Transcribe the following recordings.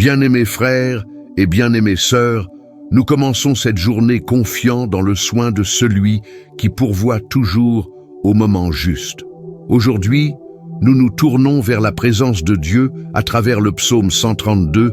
Bien-aimés frères et bien-aimées sœurs, nous commençons cette journée confiants dans le soin de celui qui pourvoit toujours au moment juste. Aujourd'hui, nous nous tournons vers la présence de Dieu à travers le psaume 132,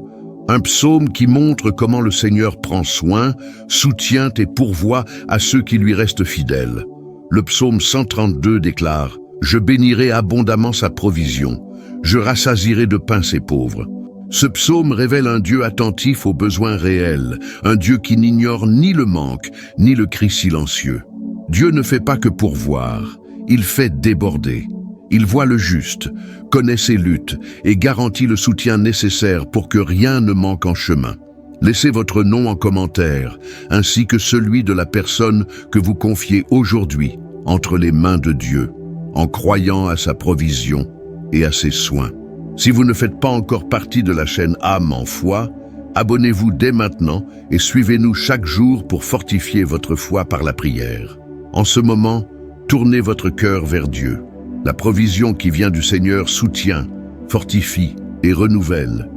un psaume qui montre comment le Seigneur prend soin, soutient et pourvoit à ceux qui lui restent fidèles. Le psaume 132 déclare « Je bénirai abondamment sa provision, je rassasierai de pain ses pauvres ». Ce psaume révèle un Dieu attentif aux besoins réels, un Dieu qui n'ignore ni le manque, ni le cri silencieux. Dieu ne fait pas que pourvoir, il fait déborder. Il voit le juste, connaît ses luttes et garantit le soutien nécessaire pour que rien ne manque en chemin. Laissez votre nom en commentaire, ainsi que celui de la personne que vous confiez aujourd'hui entre les mains de Dieu, en croyant à sa provision et à ses soins. Si vous ne faites pas encore partie de la chaîne Âme en foi, abonnez-vous dès maintenant et suivez-nous chaque jour pour fortifier votre foi par la prière. En ce moment, tournez votre cœur vers Dieu. La provision qui vient du Seigneur soutient, fortifie et renouvelle.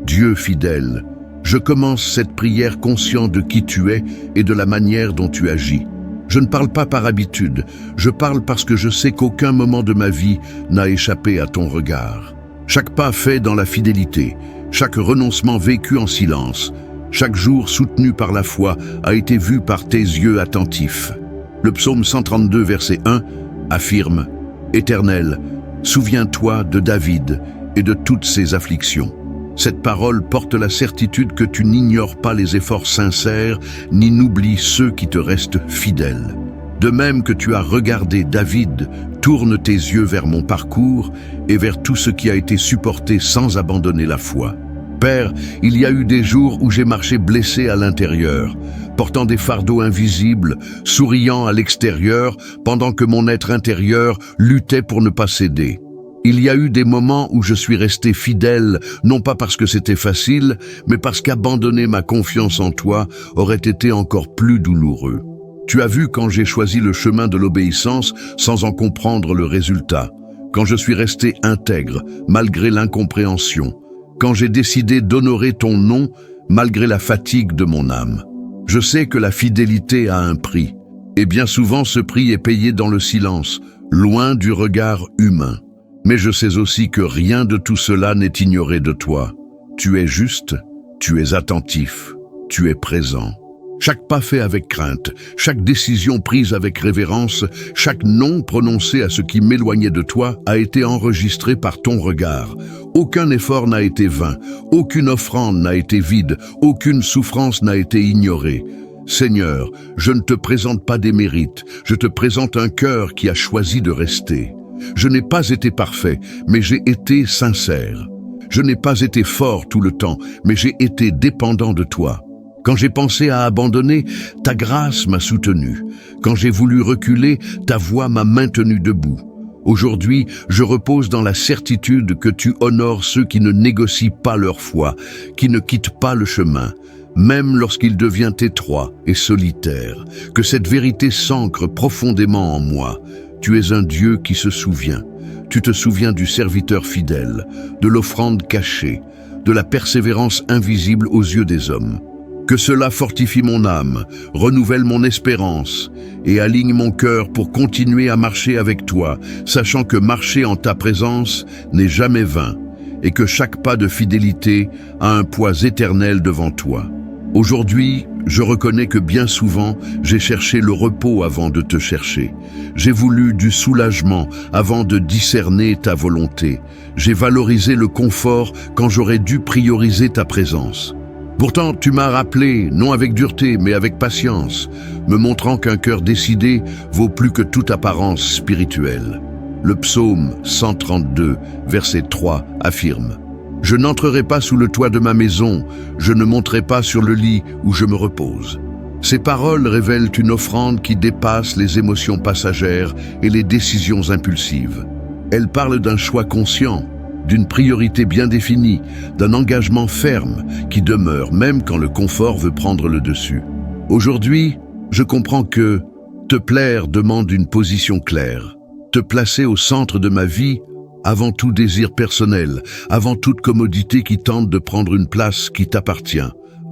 Dieu fidèle, je commence cette prière conscient de qui tu es et de la manière dont tu agis. Je ne parle pas par habitude, je parle parce que je sais qu'aucun moment de ma vie n'a échappé à ton regard. Chaque pas fait dans la fidélité, chaque renoncement vécu en silence, chaque jour soutenu par la foi a été vu par tes yeux attentifs. Le psaume 132, verset 1, affirme « Éternel, souviens-toi de David et de toutes ses afflictions ». Cette parole porte la certitude que tu n'ignores pas les efforts sincères, ni n'oublies ceux qui te restent fidèles. De même que tu as regardé David, tourne tes yeux vers mon parcours et vers tout ce qui a été supporté sans abandonner la foi. Père, il y a eu des jours où j'ai marché blessé à l'intérieur, portant des fardeaux invisibles, souriant à l'extérieur, pendant que mon être intérieur luttait pour ne pas céder. Il y a eu des moments où je suis resté fidèle, non pas parce que c'était facile, mais parce qu'abandonner ma confiance en toi aurait été encore plus douloureux. Tu as vu quand j'ai choisi le chemin de l'obéissance sans en comprendre le résultat, quand je suis resté intègre malgré l'incompréhension, quand j'ai décidé d'honorer ton nom malgré la fatigue de mon âme. Je sais que la fidélité a un prix, et bien souvent ce prix est payé dans le silence, loin du regard humain. Mais je sais aussi que rien de tout cela n'est ignoré de toi. Tu es juste, tu es attentif, tu es présent. Chaque pas fait avec crainte, chaque décision prise avec révérence, chaque non prononcé à ce qui m'éloignait de toi a été enregistré par ton regard. Aucun effort n'a été vain, aucune offrande n'a été vide, aucune souffrance n'a été ignorée. Seigneur, je ne te présente pas des mérites, je te présente un cœur qui a choisi de rester. Je n'ai pas été parfait, mais j'ai été sincère. Je n'ai pas été fort tout le temps, mais j'ai été dépendant de toi. Quand j'ai pensé à abandonner, ta grâce m'a soutenu. Quand j'ai voulu reculer, ta voix m'a maintenu debout. Aujourd'hui, je repose dans la certitude que tu honores ceux qui ne négocient pas leur foi, qui ne quittent pas le chemin, même lorsqu'il devient étroit et solitaire, que cette vérité s'ancre profondément en moi. Tu es un Dieu qui se souvient. Tu te souviens du serviteur fidèle, de l'offrande cachée, de la persévérance invisible aux yeux des hommes. Que cela fortifie mon âme, renouvelle mon espérance et aligne mon cœur pour continuer à marcher avec toi, sachant que marcher en ta présence n'est jamais vain et que chaque pas de fidélité a un poids éternel devant toi. Aujourd'hui, je reconnais que bien souvent, j'ai cherché le repos avant de te chercher. J'ai voulu du soulagement avant de discerner ta volonté. J'ai valorisé le confort quand j'aurais dû prioriser ta présence. Pourtant, tu m'as rappelé, non avec dureté, mais avec patience, me montrant qu'un cœur décidé vaut plus que toute apparence spirituelle. Le psaume 132, verset 3, affirme « Je n'entrerai pas sous le toit de ma maison, je ne monterai pas sur le lit où je me repose. » Ces paroles révèlent une offrande qui dépasse les émotions passagères et les décisions impulsives. Elles parlent d'un choix conscient, d'une priorité bien définie, d'un engagement ferme qui demeure même quand le confort veut prendre le dessus. Aujourd'hui, je comprends que te plaire demande une position claire. Te placer au centre de ma vie avant tout désir personnel, avant toute commodité qui tente de prendre une place qui t'appartient.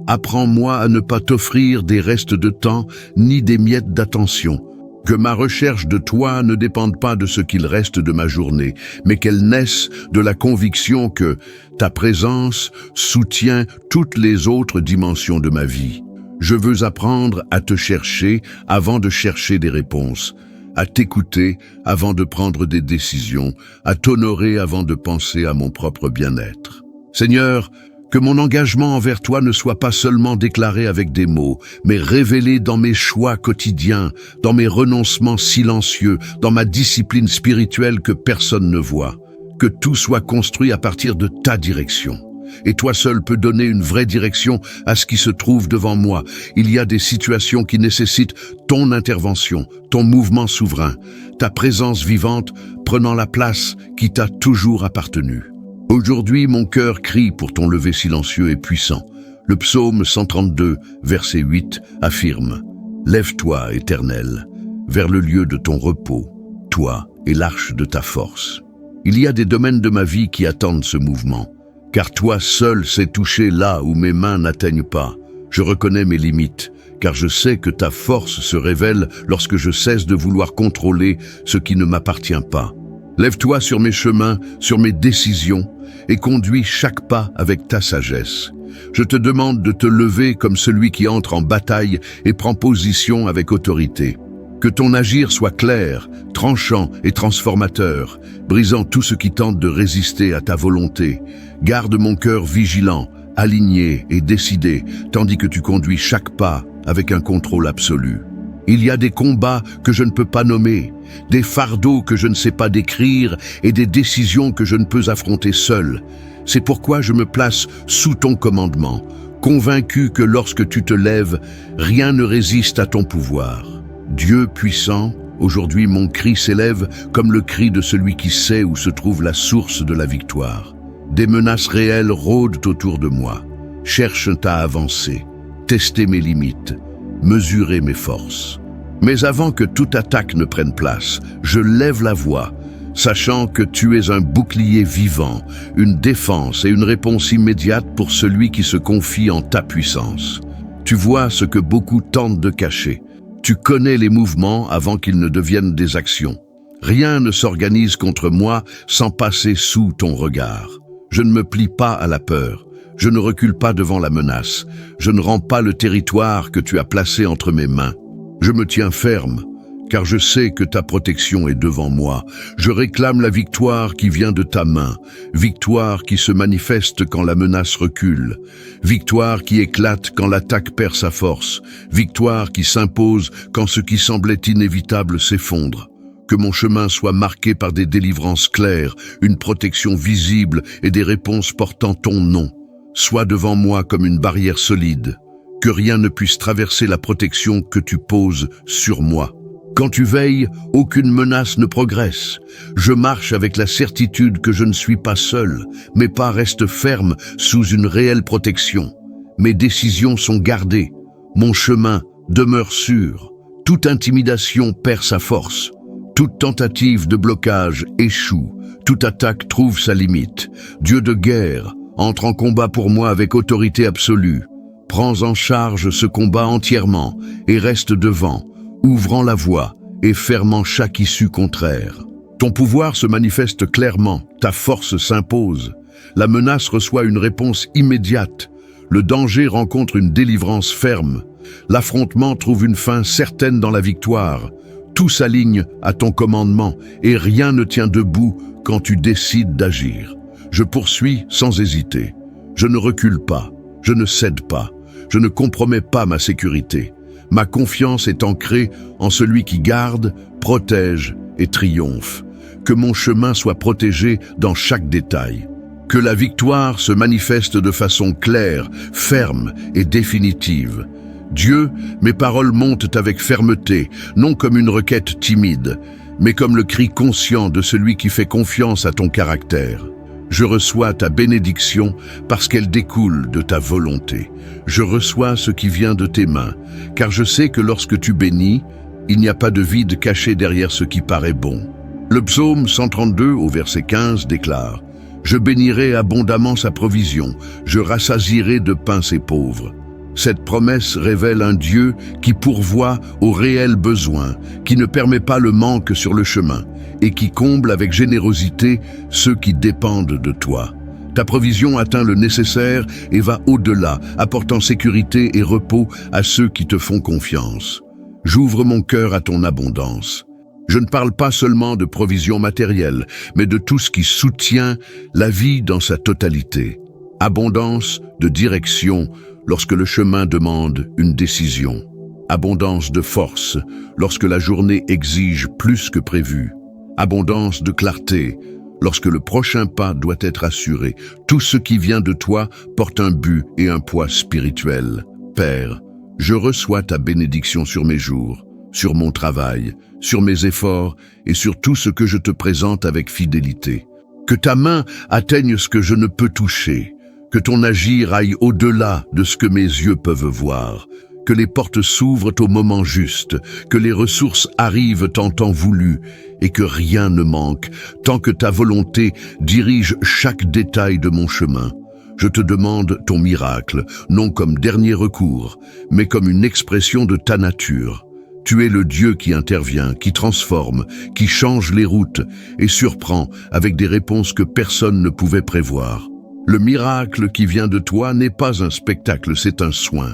Apprends-moi à ne pas t'offrir des restes de temps ni des miettes d'attention. Que ma recherche de toi ne dépende pas de ce qu'il reste de ma journée, mais qu'elle naisse de la conviction que ta présence soutient toutes les autres dimensions de ma vie. Je veux apprendre à te chercher avant de chercher des réponses, à t'écouter avant de prendre des décisions, à t'honorer avant de penser à mon propre bien-être. Seigneur, que mon engagement envers toi ne soit pas seulement déclaré avec des mots, mais révélé dans mes choix quotidiens, dans mes renoncements silencieux, dans ma discipline spirituelle que personne ne voit. Que tout soit construit à partir de ta direction. Et toi seul peux donner une vraie direction à ce qui se trouve devant moi. Il y a des situations qui nécessitent ton intervention, ton mouvement souverain, ta présence vivante prenant la place qui t'a toujours appartenu. Aujourd'hui, mon cœur crie pour ton lever silencieux et puissant. Le psaume 132, verset 8, affirme « Lève-toi, Éternel, vers le lieu de ton repos, toi et l'arche de ta force. » Il y a des domaines de ma vie qui attendent ce mouvement, car toi seul sais toucher là où mes mains n'atteignent pas. Je reconnais mes limites, car je sais que ta force se révèle lorsque je cesse de vouloir contrôler ce qui ne m'appartient pas. Lève-toi sur mes chemins, sur mes décisions, et conduis chaque pas avec ta sagesse. Je te demande de te lever comme celui qui entre en bataille et prend position avec autorité. Que ton agir soit clair, tranchant et transformateur, brisant tout ce qui tente de résister à ta volonté. Garde mon cœur vigilant, aligné et décidé, tandis que tu conduis chaque pas avec un contrôle absolu. Il y a des combats que je ne peux pas nommer, des fardeaux que je ne sais pas décrire et des décisions que je ne peux affronter seul. C'est pourquoi je me place sous ton commandement, convaincu que lorsque tu te lèves, rien ne résiste à ton pouvoir. Dieu puissant, aujourd'hui mon cri s'élève comme le cri de celui qui sait où se trouve la source de la victoire. Des menaces réelles rôdent autour de moi, cherchent à avancer, tester mes limites, mesurer mes forces. Mais avant que toute attaque ne prenne place, je lève la voix, sachant que tu es un bouclier vivant, une défense et une réponse immédiate pour celui qui se confie en ta puissance. Tu vois ce que beaucoup tentent de cacher. Tu connais les mouvements avant qu'ils ne deviennent des actions. Rien ne s'organise contre moi sans passer sous ton regard. Je ne me plie pas à la peur. Je ne recule pas devant la menace. Je ne rends pas le territoire que tu as placé entre mes mains. Je me tiens ferme, car je sais que ta protection est devant moi. Je réclame la victoire qui vient de ta main, victoire qui se manifeste quand la menace recule, victoire qui éclate quand l'attaque perd sa force, victoire qui s'impose quand ce qui semblait inévitable s'effondre. Que mon chemin soit marqué par des délivrances claires, une protection visible et des réponses portant ton nom. Sois devant moi comme une barrière solide, que rien ne puisse traverser la protection que tu poses sur moi. Quand tu veilles, aucune menace ne progresse. Je marche avec la certitude que je ne suis pas seul. Mes pas restent fermes sous une réelle protection. Mes décisions sont gardées. Mon chemin demeure sûr. Toute intimidation perd sa force. Toute tentative de blocage échoue. Toute attaque trouve sa limite. Dieu de guerre entre en combat pour moi avec autorité absolue. Prends en charge ce combat entièrement et reste devant, ouvrant la voie et fermant chaque issue contraire. Ton pouvoir se manifeste clairement, ta force s'impose. La menace reçoit une réponse immédiate. Le danger rencontre une délivrance ferme. L'affrontement trouve une fin certaine dans la victoire. Tout s'aligne à ton commandement et rien ne tient debout quand tu décides d'agir. Je poursuis sans hésiter. Je ne recule pas, je ne cède pas, je ne compromets pas ma sécurité. Ma confiance est ancrée en celui qui garde, protège et triomphe. Que mon chemin soit protégé dans chaque détail. Que la victoire se manifeste de façon claire, ferme et définitive. Dieu, mes paroles montent avec fermeté, non comme une requête timide, mais comme le cri conscient de celui qui fait confiance à ton caractère. Je reçois ta bénédiction parce qu'elle découle de ta volonté. Je reçois ce qui vient de tes mains, car je sais que lorsque tu bénis, il n'y a pas de vide caché derrière ce qui paraît bon. Le psaume 132 au verset 15 déclare « Je bénirai abondamment sa provision, je rassasierai de pain ses pauvres ». Cette promesse révèle un Dieu qui pourvoit aux réels besoins, qui ne permet pas le manque sur le chemin et qui comble avec générosité ceux qui dépendent de toi. Ta provision atteint le nécessaire et va au-delà, apportant sécurité et repos à ceux qui te font confiance. J'ouvre mon cœur à ton abondance. Je ne parle pas seulement de provision matérielle, mais de tout ce qui soutient la vie dans sa totalité. Abondance de direction lorsque le chemin demande une décision. Abondance de force lorsque la journée exige plus que prévu. Abondance de clarté lorsque le prochain pas doit être assuré. Tout ce qui vient de toi porte un but et un poids spirituel. Père, je reçois ta bénédiction sur mes jours, sur mon travail, sur mes efforts et sur tout ce que je te présente avec fidélité. Que ta main atteigne ce que je ne peux toucher, que ton agir aille au-delà de ce que mes yeux peuvent voir, que les portes s'ouvrent au moment juste, que les ressources arrivent en temps voulu et que rien ne manque, tant que ta volonté dirige chaque détail de mon chemin. Je te demande ton miracle, non comme dernier recours, mais comme une expression de ta nature. Tu es le Dieu qui intervient, qui transforme, qui change les routes et surprend avec des réponses que personne ne pouvait prévoir. Le miracle qui vient de toi n'est pas un spectacle, c'est un soin.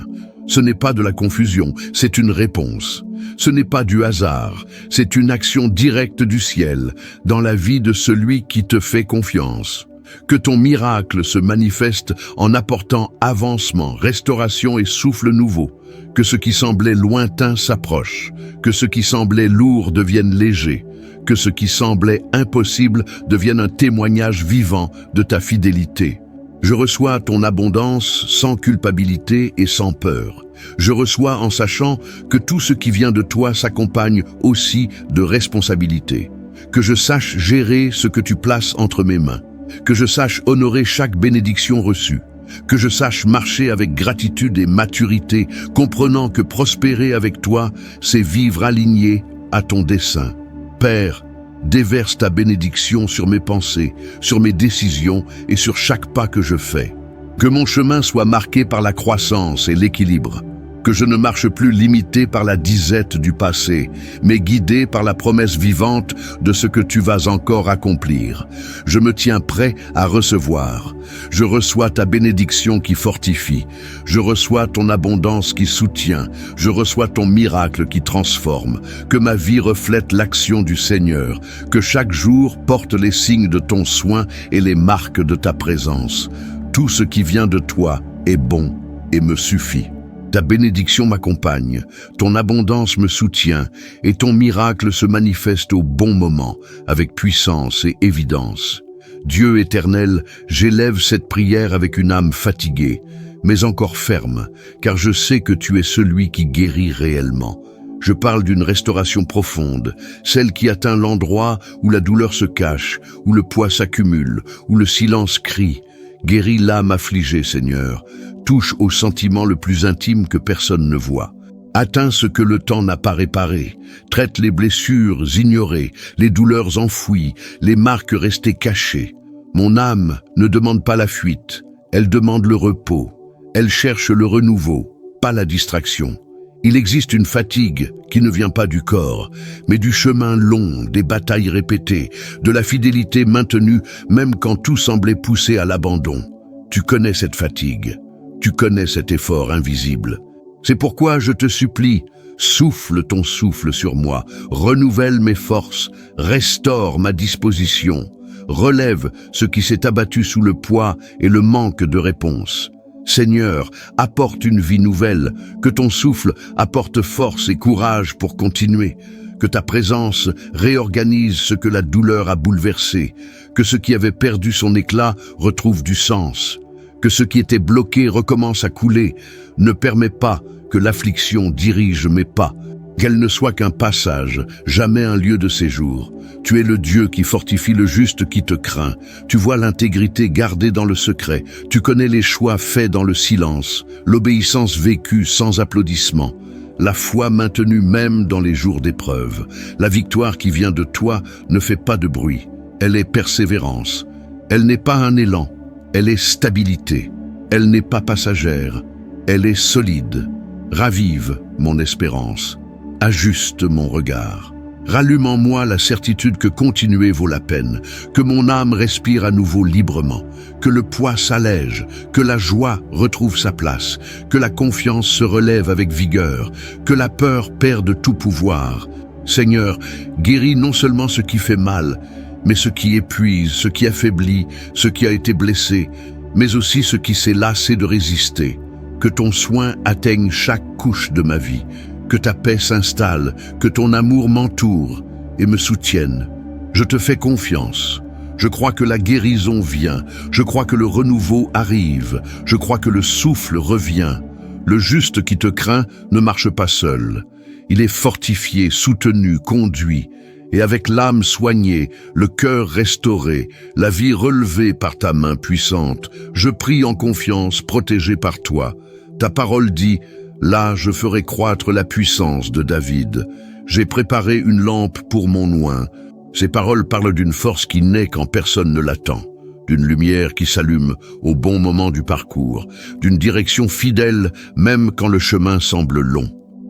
Ce n'est pas de la confusion, c'est une réponse. Ce n'est pas du hasard, c'est une action directe du ciel dans la vie de celui qui te fait confiance. Que ton miracle se manifeste en apportant avancement, restauration et souffle nouveau. Que ce qui semblait lointain s'approche, que ce qui semblait lourd devienne léger, que ce qui semblait impossible devienne un témoignage vivant de ta fidélité. Je reçois ton abondance sans culpabilité et sans peur. Je reçois en sachant que tout ce qui vient de toi s'accompagne aussi de responsabilité. Que je sache gérer ce que tu places entre mes mains. Que je sache honorer chaque bénédiction reçue. Que je sache marcher avec gratitude et maturité, comprenant que prospérer avec toi, c'est vivre aligné à ton dessein. Père, déverse ta bénédiction sur mes pensées, sur mes décisions et sur chaque pas que je fais. Que mon chemin soit marqué par la croissance et l'équilibre. Que je ne marche plus limité par la disette du passé, mais guidé par la promesse vivante de ce que tu vas encore accomplir. Je me tiens prêt à recevoir. Je reçois ta bénédiction qui fortifie. Je reçois ton abondance qui soutient. Je reçois ton miracle qui transforme. Que ma vie reflète l'action du Seigneur. Que chaque jour porte les signes de ton soin et les marques de ta présence. Tout ce qui vient de toi est bon et me suffit. Ta bénédiction m'accompagne, ton abondance me soutient et ton miracle se manifeste au bon moment, avec puissance et évidence. Dieu éternel, j'élève cette prière avec une âme fatiguée, mais encore ferme, car je sais que tu es celui qui guérit réellement. Je parle d'une restauration profonde, celle qui atteint l'endroit où la douleur se cache, où le poids s'accumule, où le silence crie. Guéris l'âme affligée, Seigneur. Touche au sentiment le plus intime que personne ne voit. Atteins ce que le temps n'a pas réparé. Traite les blessures ignorées, les douleurs enfouies, les marques restées cachées. Mon âme ne demande pas la fuite, elle demande le repos. Elle cherche le renouveau, pas la distraction. Il existe une fatigue qui ne vient pas du corps, mais du chemin long, des batailles répétées, de la fidélité maintenue même quand tout semblait pousser à l'abandon. Tu connais cette fatigue, tu connais cet effort invisible. C'est pourquoi je te supplie, souffle ton souffle sur moi, renouvelle mes forces, restaure ma disposition, relève ce qui s'est abattu sous le poids et le manque de réponse. Seigneur, apporte une vie nouvelle, que ton souffle apporte force et courage pour continuer, que ta présence réorganise ce que la douleur a bouleversé, que ce qui avait perdu son éclat retrouve du sens, que ce qui était bloqué recommence à couler. Ne permets pas que l'affliction dirige mes pas, qu'elle ne soit qu'un passage, jamais un lieu de séjour. Tu es le Dieu qui fortifie le juste qui te craint. Tu vois l'intégrité gardée dans le secret. Tu connais les choix faits dans le silence, l'obéissance vécue sans applaudissement. la foi maintenue même dans les jours d'épreuve. La victoire qui vient de toi ne fait pas de bruit, elle est persévérance. Elle n'est pas un élan, elle est stabilité. Elle n'est pas passagère, elle est solide. Ravive mon espérance, ajuste mon regard. Rallume en moi la certitude que continuer vaut la peine, que mon âme respire à nouveau librement, que le poids s'allège, que la joie retrouve sa place, que la confiance se relève avec vigueur, que la peur perde tout pouvoir. Seigneur, guéris non seulement ce qui fait mal, mais ce qui épuise, ce qui affaiblit, ce qui a été blessé, mais aussi ce qui s'est lassé de résister. Que ton soin atteigne chaque couche de ma vie, que ta paix s'installe, que ton amour m'entoure et me soutienne. Je te fais confiance. Je crois que la guérison vient. Je crois que le renouveau arrive. Je crois que le souffle revient. Le juste qui te craint ne marche pas seul. Il est fortifié, soutenu, conduit. Et avec l'âme soignée, le cœur restauré, la vie relevée par ta main puissante, je prie en confiance, protégé par toi. Ta parole dit: là, je ferai croître la puissance de David. J'ai préparé une lampe pour mon oint. Ces paroles parlent d'une force qui naît quand personne ne l'attend, d'une lumière qui s'allume au bon moment du parcours, d'une direction fidèle même quand le chemin semble long.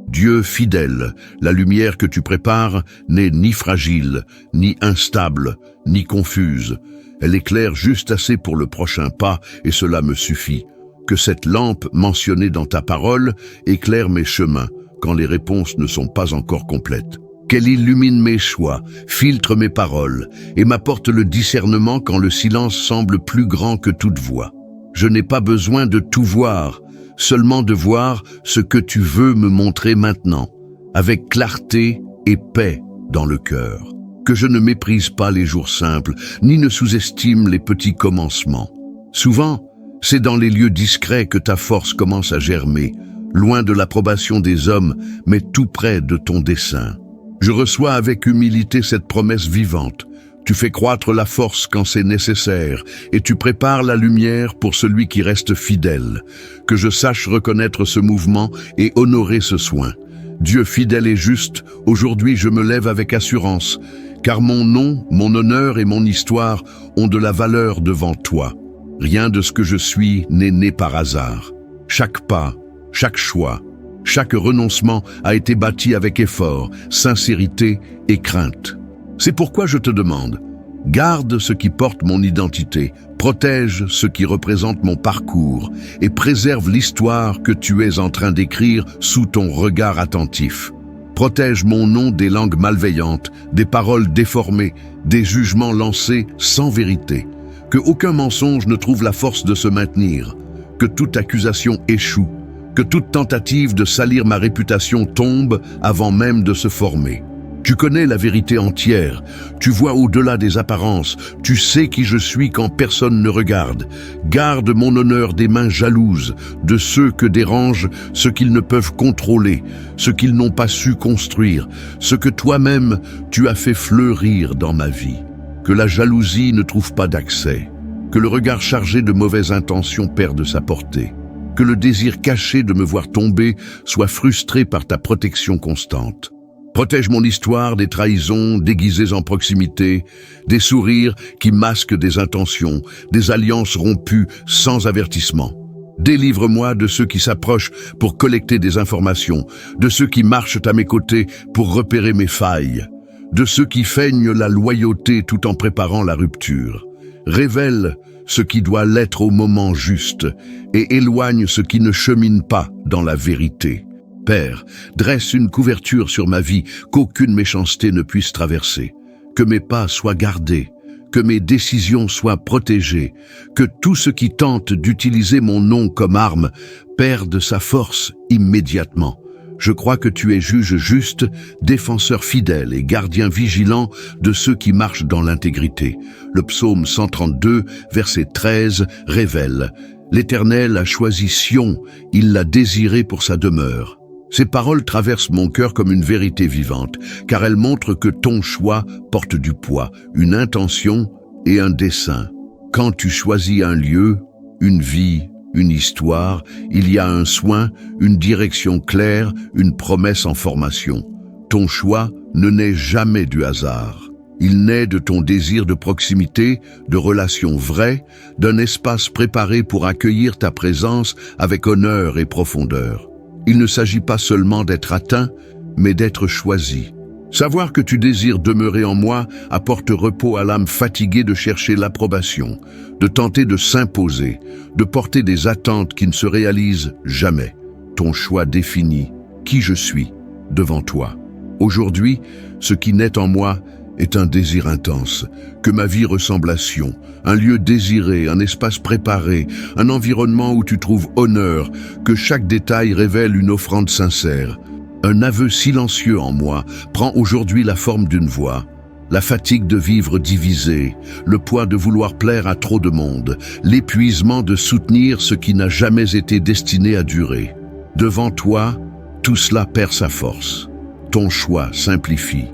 Dieu fidèle, la lumière que tu prépares n'est ni fragile, ni instable, ni confuse. Elle éclaire juste assez pour le prochain pas et cela me suffit. Que cette lampe mentionnée dans ta parole éclaire mes chemins quand les réponses ne sont pas encore complètes. Qu'elle illumine mes choix, filtre mes paroles et m'apporte le discernement quand le silence semble plus grand que toute voix. Je n'ai pas besoin de tout voir, seulement de voir ce que tu veux me montrer maintenant, avec clarté et paix dans le cœur. Que je ne méprise pas les jours simples, ni ne sous-estime les petits commencements. Souvent, c'est dans les lieux discrets que ta force commence à germer, loin de l'approbation des hommes, mais tout près de ton dessein. Je reçois avec humilité cette promesse vivante. Tu fais croître la force quand c'est nécessaire, et tu prépares la lumière pour celui qui reste fidèle. Que je sache reconnaître ce mouvement et honorer ce soin. Dieu fidèle et juste, aujourd'hui je me lève avec assurance, car mon nom, mon honneur et mon histoire ont de la valeur devant toi. Rien de ce que je suis n'est né par hasard. Chaque pas, chaque choix, chaque renoncement a été bâti avec effort, sincérité et crainte. C'est pourquoi je te demande, garde ce qui porte mon identité, protège ce qui représente mon parcours et préserve l'histoire que tu es en train d'écrire sous ton regard attentif. Protège mon nom des langues malveillantes, des paroles déformées, des jugements lancés sans vérité. Que aucun mensonge ne trouve la force de se maintenir, que toute accusation échoue, que toute tentative de salir ma réputation tombe avant même de se former. Tu connais la vérité entière, tu vois au-delà des apparences, tu sais qui je suis quand personne ne regarde. Garde mon honneur des mains jalouses, de ceux que dérange ce qu'ils ne peuvent contrôler, ce qu'ils n'ont pas su construire, ce que toi-même tu as fait fleurir dans ma vie. Que la jalousie ne trouve pas d'accès, que le regard chargé de mauvaises intentions perde sa portée, que le désir caché de me voir tomber soit frustré par ta protection constante. Protège mon histoire des trahisons déguisées en proximité, des sourires qui masquent des intentions, des alliances rompues sans avertissement. Délivre-moi de ceux qui s'approchent pour collecter des informations, de ceux qui marchent à mes côtés pour repérer mes failles, de ceux qui feignent la loyauté tout en préparant la rupture. Révèle ce qui doit l'être au moment juste et éloigne ce qui ne chemine pas dans la vérité. Père, dresse une couverture sur ma vie qu'aucune méchanceté ne puisse traverser. Que mes pas soient gardés, que mes décisions soient protégées, que tout ce qui tente d'utiliser mon nom comme arme perde sa force immédiatement. Je crois que tu es juge juste, défenseur fidèle et gardien vigilant de ceux qui marchent dans l'intégrité. Le psaume 132, verset 13, révèle « L'Éternel a choisi Sion, il l'a désiré pour sa demeure ». Ces paroles traversent mon cœur comme une vérité vivante, car elles montrent que ton choix porte du poids, une intention et un dessein. Quand tu choisis un lieu, une vie, une histoire, il y a un soin, une direction claire, une promesse en formation. Ton choix ne naît jamais du hasard. Il naît de ton désir de proximité, de relations vraies, d'un espace préparé pour accueillir ta présence avec honneur et profondeur. Il ne s'agit pas seulement d'être atteint, mais d'être choisi. Savoir que tu désires demeurer en moi apporte repos à l'âme fatiguée de chercher l'approbation, de tenter de s'imposer, de porter des attentes qui ne se réalisent jamais. Ton choix définit qui je suis devant toi. Aujourd'hui, ce qui naît en moi est un désir intense, que ma vie ressemble à Sion, un lieu désiré, un espace préparé, un environnement où tu trouves honneur, que chaque détail révèle une offrande sincère. Un aveu silencieux en moi prend aujourd'hui la forme d'une voix. La fatigue de vivre divisé, le poids de vouloir plaire à trop de monde, l'épuisement de soutenir ce qui n'a jamais été destiné à durer. Devant toi, tout cela perd sa force. Ton choix simplifie.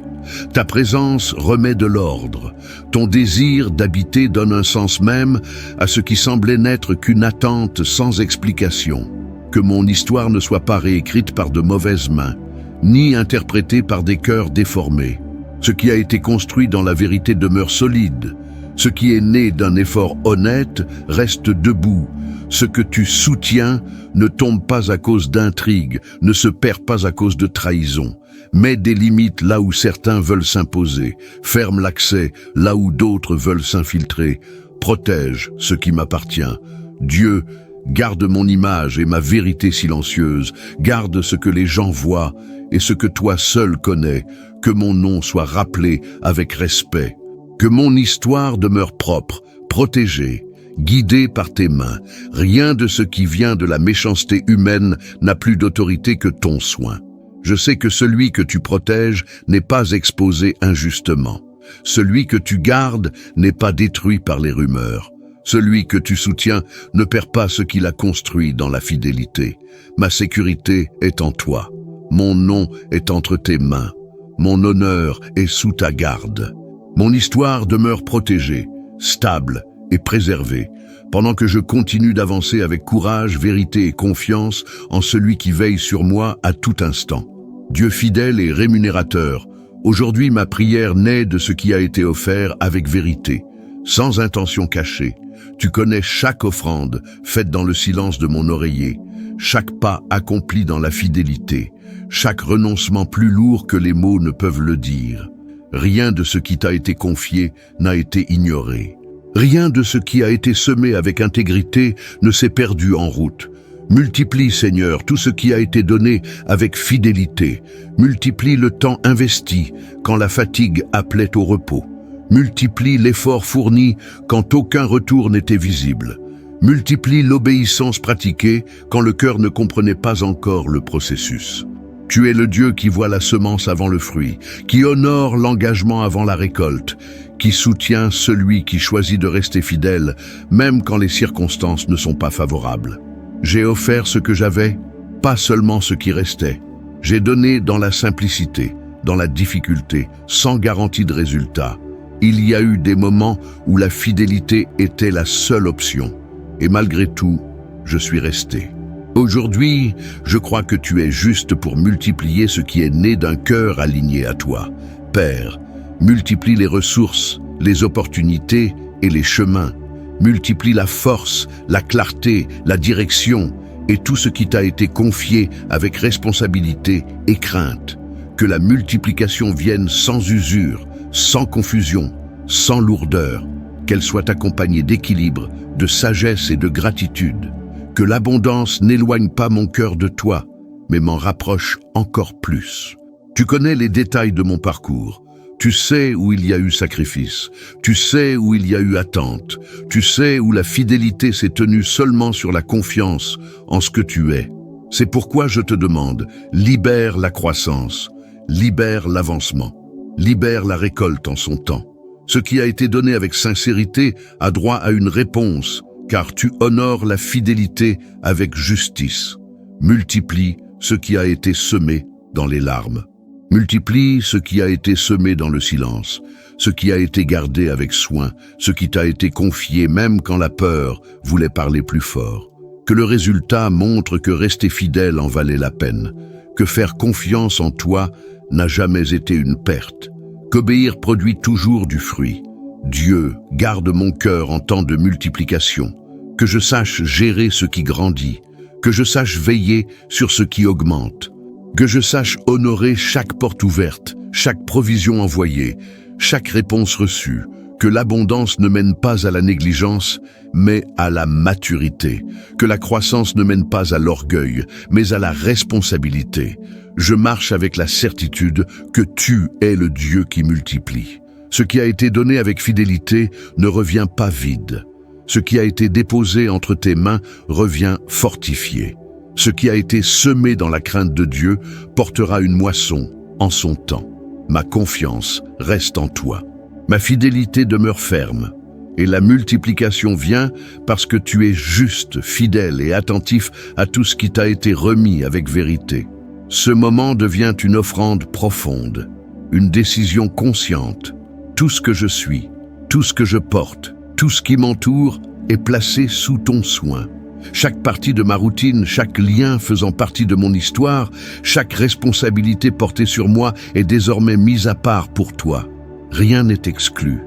Ta présence remet de l'ordre. Ton désir d'habiter donne un sens même à ce qui semblait n'être qu'une attente sans explication. Que mon histoire ne soit pas réécrite par de mauvaises mains, ni interprétée par des cœurs déformés. Ce qui a été construit dans la vérité demeure solide. Ce qui est né d'un effort honnête reste debout. Ce que tu soutiens ne tombe pas à cause d'intrigues, ne se perd pas à cause de trahison. Mets des limites là où certains veulent s'imposer, ferme l'accès là où d'autres veulent s'infiltrer, protège ce qui m'appartient. Dieu, garde mon image et ma vérité silencieuse, garde ce que les gens voient et ce que toi seul connais, que mon nom soit rappelé avec respect, que mon histoire demeure propre, protégée, guidée par tes mains. Rien de ce qui vient de la méchanceté humaine n'a plus d'autorité que ton soin. Je sais que celui que tu protèges n'est pas exposé injustement. Celui que tu gardes n'est pas détruit par les rumeurs. Celui que tu soutiens ne perd pas ce qu'il a construit dans la fidélité. Ma sécurité est en toi. Mon nom est entre tes mains. Mon honneur est sous ta garde. Mon histoire demeure protégée, stable et préservée, pendant que je continue d'avancer avec courage, vérité et confiance en celui qui veille sur moi à tout instant. Dieu fidèle et rémunérateur, aujourd'hui ma prière naît de ce qui a été offert avec vérité, sans intention cachée. Tu connais chaque offrande faite dans le silence de mon oreiller, chaque pas accompli dans la fidélité, chaque renoncement plus lourd que les mots ne peuvent le dire. Rien de ce qui t'a été confié n'a été ignoré. Rien de ce qui a été semé avec intégrité ne s'est perdu en route. Multiplie, Seigneur, tout ce qui a été donné avec fidélité. Multiplie le temps investi quand la fatigue appelait au repos. Multiplie l'effort fourni quand aucun retour n'était visible. Multiplie l'obéissance pratiquée quand le cœur ne comprenait pas encore le processus. Tu es le Dieu qui voit la semence avant le fruit, qui honore l'engagement avant la récolte, qui soutient celui qui choisit de rester fidèle, même quand les circonstances ne sont pas favorables. J'ai offert ce que j'avais, pas seulement ce qui restait. J'ai donné dans la simplicité, dans la difficulté, sans garantie de résultat. Il y a eu des moments où la fidélité était la seule option. Et malgré tout, je suis resté. Aujourd'hui, je crois que tu es juste pour multiplier ce qui est né d'un cœur aligné à toi. Père, multiplie les ressources, les opportunités et les chemins. Multiplie la force, la clarté, la direction et tout ce qui t'a été confié avec responsabilité et crainte. Que la multiplication vienne sans usure, sans confusion, sans lourdeur, qu'elle soit accompagnée d'équilibre, de sagesse et de gratitude. Que l'abondance n'éloigne pas mon cœur de toi, mais m'en rapproche encore plus. Tu connais les détails de mon parcours. Tu sais où il y a eu sacrifice. Tu sais où il y a eu attente. Tu sais où la fidélité s'est tenue seulement sur la confiance en ce que tu es. C'est pourquoi je te demande, libère la croissance, libère l'avancement, libère la récolte en son temps. Ce qui a été donné avec sincérité a droit à une réponse, car tu honores la fidélité avec justice. Multiplie ce qui a été semé dans les larmes. Multiplie ce qui a été semé dans le silence, ce qui a été gardé avec soin, ce qui t'a été confié même quand la peur voulait parler plus fort. que le résultat montre que rester fidèle en valait la peine, que faire confiance en toi n'a jamais été une perte, qu'obéir produit toujours du fruit. Dieu, garde mon cœur en temps de multiplication, que je sache gérer ce qui grandit, que je sache veiller sur ce qui augmente, que je sache honorer chaque porte ouverte, chaque provision envoyée, chaque réponse reçue, que l'abondance ne mène pas à la négligence, mais à la maturité, que la croissance ne mène pas à l'orgueil, mais à la responsabilité. Je marche avec la certitude que tu es le Dieu qui multiplie. Ce qui a été donné avec fidélité ne revient pas vide. Ce qui a été déposé entre tes mains revient fortifié. Ce qui a été semé dans la crainte de Dieu portera une moisson en son temps. Ma confiance reste en toi. Ma fidélité demeure ferme, et la multiplication vient parce que tu es juste, fidèle et attentif à tout ce qui t'a été remis avec vérité. Ce moment devient une offrande profonde, une décision consciente. Tout ce que je suis, tout ce que je porte, tout ce qui m'entoure est placé sous ton soin. Chaque partie de ma routine, chaque lien faisant partie de mon histoire, chaque responsabilité portée sur moi est désormais mise à part pour toi. Rien n'est exclu,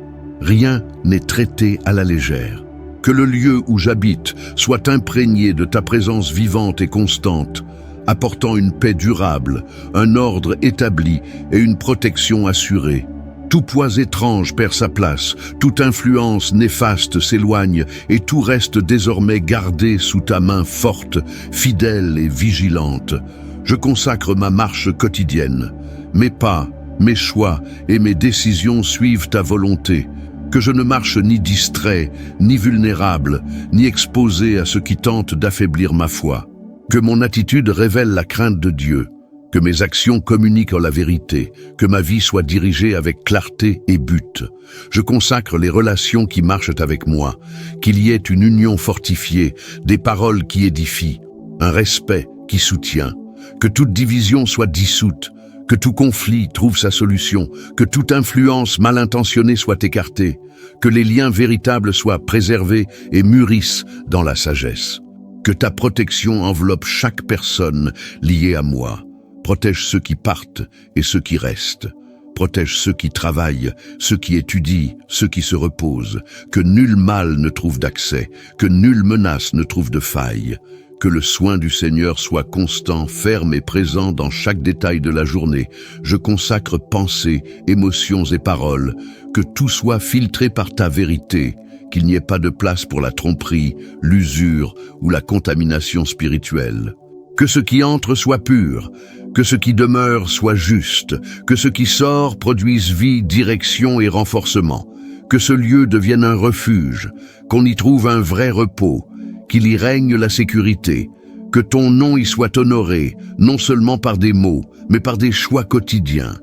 rien n'est traité à la légère. Que le lieu où j'habite soit imprégné de ta présence vivante et constante, apportant une paix durable, un ordre établi et une protection assurée. Tout poids étrange perd sa place, toute influence néfaste s'éloigne et tout reste désormais gardé sous ta main forte, fidèle et vigilante. Je consacre ma marche quotidienne. Mes pas, mes choix et mes décisions suivent ta volonté. Que je ne marche ni distrait, ni vulnérable, ni exposé à ce qui tente d'affaiblir ma foi. Que mon attitude révèle la crainte de Dieu. Que mes actions communiquent la vérité, que ma vie soit dirigée avec clarté et but. Je consacre les relations qui marchent avec moi, qu'il y ait une union fortifiée, des paroles qui édifient, un respect qui soutient, que toute division soit dissoute, que tout conflit trouve sa solution, que toute influence mal intentionnée soit écartée, que les liens véritables soient préservés et mûrissent dans la sagesse. Que ta protection enveloppe chaque personne liée à moi. Protège ceux qui partent et ceux qui restent. Protège ceux qui travaillent, ceux qui étudient, ceux qui se reposent. Que nul mal ne trouve d'accès, que nulle menace ne trouve de faille. Que le soin du Seigneur soit constant, ferme et présent dans chaque détail de la journée. Je consacre pensées, émotions et paroles. Que tout soit filtré par ta vérité. Qu'il n'y ait pas de place pour la tromperie, l'usure ou la contamination spirituelle. Que ce qui entre soit pur, que ce qui demeure soit juste, que ce qui sort produise vie, direction et renforcement, que ce lieu devienne un refuge, qu'on y trouve un vrai repos, qu'il y règne la sécurité, que ton nom y soit honoré, non seulement par des mots, mais par des choix quotidiens,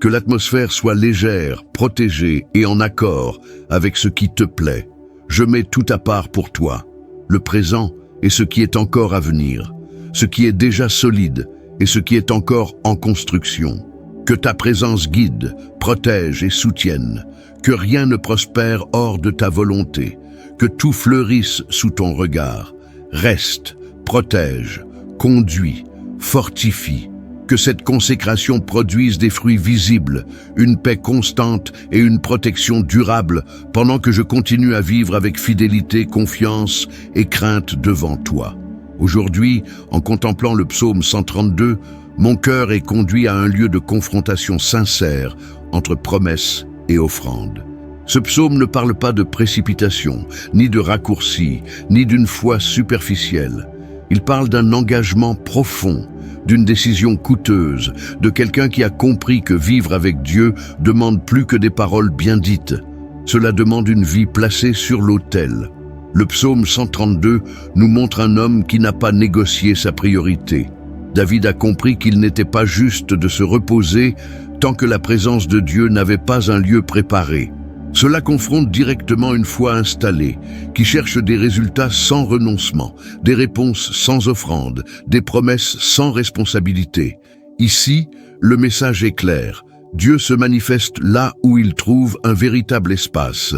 que l'atmosphère soit légère, protégée et en accord avec ce qui te plaît. Je mets tout à part pour toi, le présent et ce qui est encore à venir, ce qui est déjà solide et ce qui est encore en construction. Que ta présence guide, protège et soutienne, que rien ne prospère hors de ta volonté, que tout fleurisse sous ton regard. Reste, protège, conduis, fortifie, que cette consécration produise des fruits visibles, une paix constante et une protection durable pendant que je continue à vivre avec fidélité, confiance et crainte devant toi. Aujourd'hui, en contemplant le psaume 132, mon cœur est conduit à un lieu de confrontation sincère entre promesse et offrande. Ce psaume ne parle pas de précipitation, ni de raccourci, ni d'une foi superficielle. Il parle d'un engagement profond, d'une décision coûteuse, de quelqu'un qui a compris que vivre avec Dieu demande plus que des paroles bien dites. Cela demande une vie placée sur l'autel. Le psaume 132 nous montre un homme qui n'a pas négocié sa priorité. David a compris qu'il n'était pas juste de se reposer tant que la présence de Dieu n'avait pas un lieu préparé. Cela confronte directement une foi installée, qui cherche des résultats sans renoncement, des réponses sans offrande, des promesses sans responsabilité. Ici, le message est clair. Dieu se manifeste là où il trouve un véritable espace.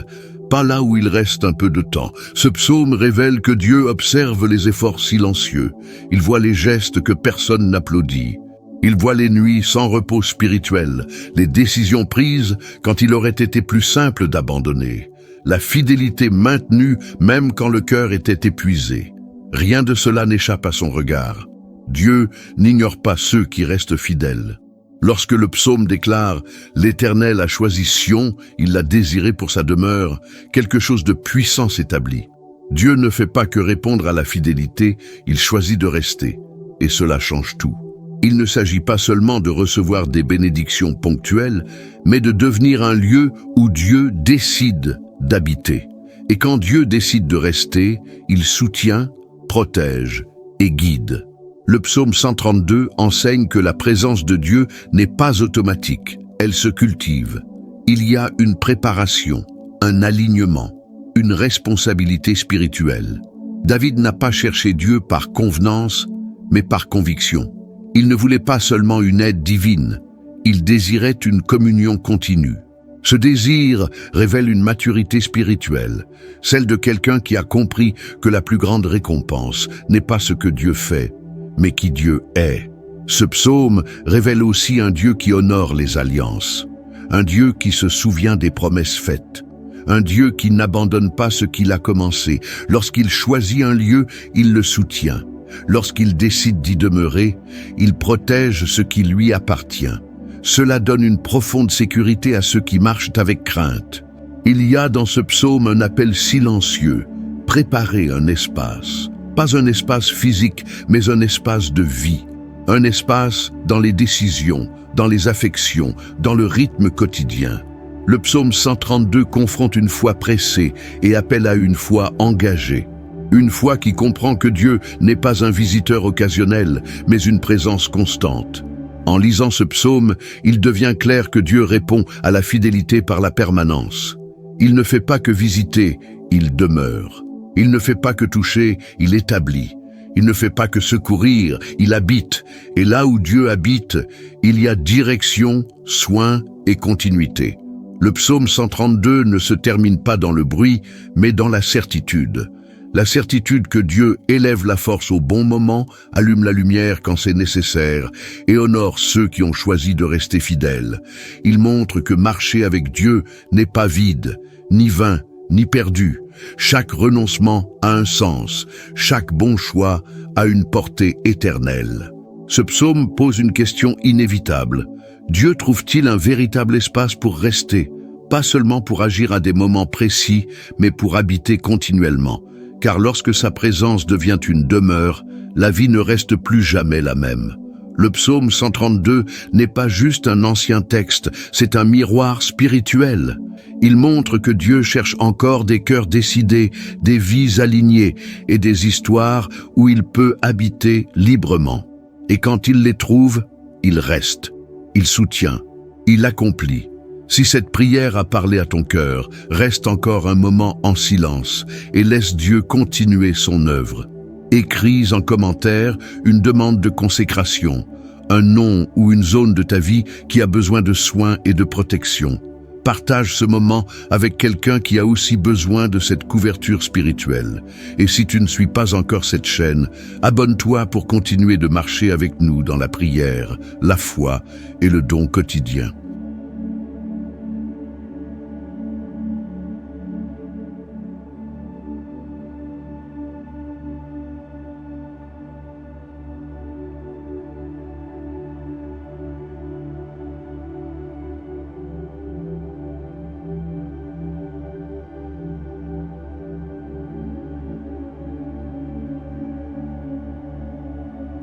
pas là où il reste un peu de temps. Ce psaume révèle que Dieu observe les efforts silencieux. Il voit les gestes que personne n'applaudit. Il voit les nuits sans repos spirituel, les décisions prises quand il aurait été plus simple d'abandonner, la fidélité maintenue même quand le cœur était épuisé. Rien de cela n'échappe à son regard. Dieu n'ignore pas ceux qui restent fidèles. Lorsque le psaume déclare « L'Éternel a choisi Sion, il l'a désiré pour sa demeure », quelque chose de puissant s'établit. Dieu ne fait pas que répondre à la fidélité, il choisit de rester. Et cela change tout. Il ne s'agit pas seulement de recevoir des bénédictions ponctuelles, mais de devenir un lieu où Dieu décide d'habiter. Et quand Dieu décide de rester, il soutient, protège et guide. Le psaume 132 enseigne que la présence de Dieu n'est pas automatique, elle se cultive. Il y a une préparation, un alignement, une responsabilité spirituelle. David n'a pas cherché Dieu par convenance, mais par conviction. Il ne voulait pas seulement une aide divine, il désirait une communion continue. Ce désir révèle une maturité spirituelle, celle de quelqu'un qui a compris que la plus grande récompense n'est pas ce que Dieu fait, mais qui Dieu est. Ce psaume révèle aussi un Dieu qui honore les alliances, un Dieu qui se souvient des promesses faites, un Dieu qui n'abandonne pas ce qu'il a commencé. Lorsqu'il choisit un lieu, il le soutient. Lorsqu'il décide d'y demeurer, il protège ce qui lui appartient. Cela donne une profonde sécurité à ceux qui marchent avec crainte. Il y a dans ce psaume un appel silencieux, préparer un espace. Pas un espace physique, mais un espace de vie. Un espace dans les décisions, dans les affections, dans le rythme quotidien. Le psaume 132 confronte une foi pressée et appelle à une foi engagée. Une foi qui comprend que Dieu n'est pas un visiteur occasionnel, mais une présence constante. En lisant ce psaume, il devient clair que Dieu répond à la fidélité par la permanence. Il ne fait pas que visiter, il demeure. Il ne fait pas que toucher, il établit. Il ne fait pas que secourir, il habite. Et là où Dieu habite, il y a direction, soin et continuité. Le psaume 132 ne se termine pas dans le bruit, mais dans la certitude. La certitude que Dieu élève la force au bon moment, allume la lumière quand c'est nécessaire et honore ceux qui ont choisi de rester fidèles. Il montre que marcher avec Dieu n'est pas vide, ni vain, ni perdu. Chaque renoncement a un sens, chaque bon choix a une portée éternelle. Ce psaume pose une question inévitable. Dieu trouve-t-il un véritable espace pour rester, pas seulement pour agir à des moments précis, mais pour habiter continuellement? Car lorsque sa présence devient une demeure, la vie ne reste plus jamais la même. Le psaume 132 n'est pas juste un ancien texte, c'est un miroir spirituel. Il montre que Dieu cherche encore des cœurs décidés, des vies alignées et des histoires où il peut habiter librement. Et quand il les trouve, il reste, il soutient, il accomplit. Si cette prière a parlé à ton cœur, reste encore un moment en silence et laisse Dieu continuer son œuvre. Écris en commentaire une demande de consécration, un nom ou une zone de ta vie qui a besoin de soins et de protection. Partage ce moment avec quelqu'un qui a aussi besoin de cette couverture spirituelle. Et si tu ne suis pas encore cette chaîne, abonne-toi pour continuer de marcher avec nous dans la prière, la foi et le don quotidien.